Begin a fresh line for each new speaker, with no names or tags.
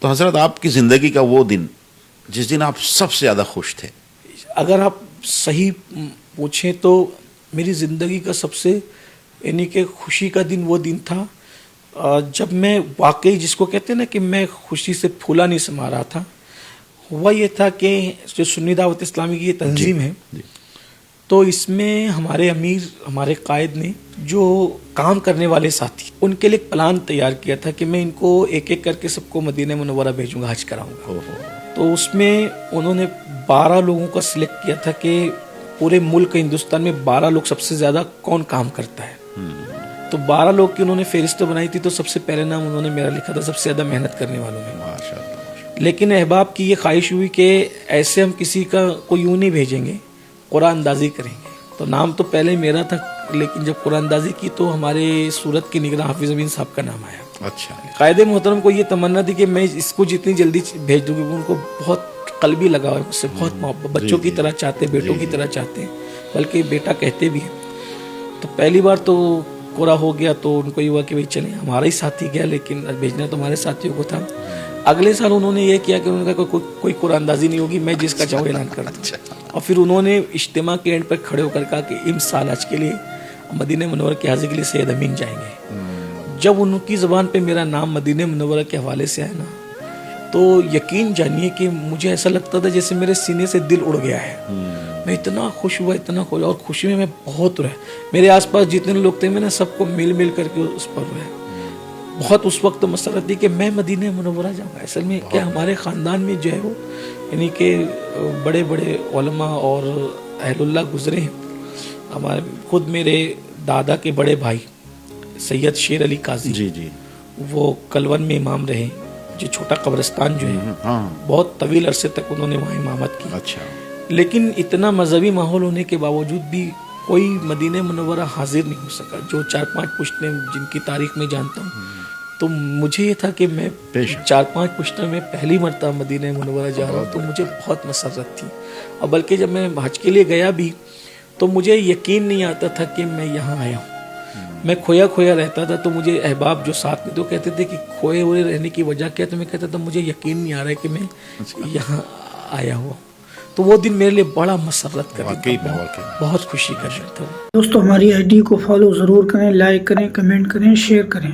تو حضرت آپ کی زندگی کا وہ دن جس دن آپ سب سے زیادہ خوش تھے؟
اگر آپ صحیح پوچھیں تو میری زندگی کا سب سے یعنی کہ خوشی کا دن وہ دن تھا جب میں واقعی جس کو کہتے ہیں نا کہ میں خوشی سے پھولا نہیں سما رہا تھا. ہوا یہ تھا کہ جو سنی دعوت اسلامی کی یہ تنظیم ہے تو اس میں ہمارے امیر ہمارے قائد نے جو کام کرنے والے ساتھی ان کے لیے ایک پلان تیار کیا تھا کہ میں ان کو ایک ایک کر کے سب کو مدینہ منورہ بھیجوں گا، حج کراؤں گا. تو اس میں انہوں نے 12 لوگوں کا سلیکٹ کیا تھا کہ پورے ملک ہندوستان میں 12 لوگ سب سے زیادہ کون کام کرتا ہے. تو 12 لوگ کی انہوں نے فہرست بنائی تھی تو سب سے پہلے نام انہوں نے میرا لکھا تھا سب سے زیادہ محنت کرنے والوں میں. لیکن احباب کی یہ خواہش ہوئی کہ ایسے ہم کسی کا کوئی یوں نہیں بھیجیں گے، قرآن اندازی کریں گے. تو نام تو پہلے میرا تھا لیکن جب قرآن اندازی کی تو ہمارے صورت کے نگراں حافظ امین صاحب کا نام آیا.
اچھا.
قائد محترم کو یہ تمنا تھی کہ میں اس کو جتنی جلدی بھیج دوں گی. ان کو بہت قلبی لگا ہے مجھ سے، بہت محبت، بچوں کی طرح چاہتے ہیں، بیٹوں کی طرح چاہتے ہیں، بلکہ بیٹا کہتے بھی ہیں. تو پہلی بار تو قرآ ہو گیا تو ان کو یہ ہوا کہ بھائی چلیں ہمارا ہی ساتھی گیا، لیکن بھیجنا تو ہمارے ساتھیوں کو تھا. اگلے سال انہوں نے یہ کیا کہ انہوں نے کہا کوئی قرآن اندازی نہیں ہوگی، میں جس کا چاہوں اعلان کر دوں. اور پھر انہوں نے اجتماع کے اینڈ پر کھڑے ہو کر کہا کہ امسال حج کے لیے مدینہ منورہ کے حاضری کے لیے سید امین جائیں گے. جب ان کی زبان پہ میرا نام مدینہ منورہ کے حوالے سے آیا نا تو یقین جانیے کہ مجھے ایسا لگتا تھا جیسے میرے سینے سے دل اڑ گیا ہے. میں اتنا خوش ہوا، اتنا خوش، اور خوشی میں بہت رہا. میرے آس پاس جتنے لوگ تھے میں نے سب کو مل کر کے اس پر رہا. بہت اس وقت مسرت تھی کہ میں مدینہ منورہ جاؤں گا. اصل میں کیا ہمارے خاندان میں جو ہے وہ یعنی کہ بڑے بڑے علماء اور اہل اللہ گزرے ہیں. ہمارے خود میرے دادا کے بڑے بھائی سید شیر علی قاضی
جی
وہ کلون میں امام رہے. جو چھوٹا قبرستان جو ہے بہت طویل عرصے تک انہوں نے وہاں امامت کی.
اچھا. لیکن
اتنا مذہبی ماحول ہونے کے باوجود بھی کوئی مدینہ منورہ حاضر نہیں ہو سکا. جو 4-5 پشتیں جن کی تاریخ میں جانتا ہوں تو مجھے یہ تھا کہ میں 4-5 پشتوں میں پہلی مرتبہ مدینہ منورہ جا رہا ہوں تو مجھے بہت مسرت تھی. اور بلکہ جب میں حج کے لیے گیا بھی تو مجھے یقین نہیں آتا تھا کہ میں یہاں آیا ہوں. میں کھویا رہتا تھا. تو مجھے احباب جو ساتھ میں تو کہتے تھے کہ کھوئے ہوئے رہنے کی وجہ کیا؟ تو میں کہتا تھا مجھے یقین نہیں آ رہا ہے کہ میں یہاں آیا ہوا ہوں. تو وہ دن میرے لیے بڑا مسرت کا دن تھا، بہت خوشی کا دن تھا.
دوستو ہماری آئی ڈی کو فالو ضرور کریں، لائک کریں، کمنٹ کریں، شیئر کریں.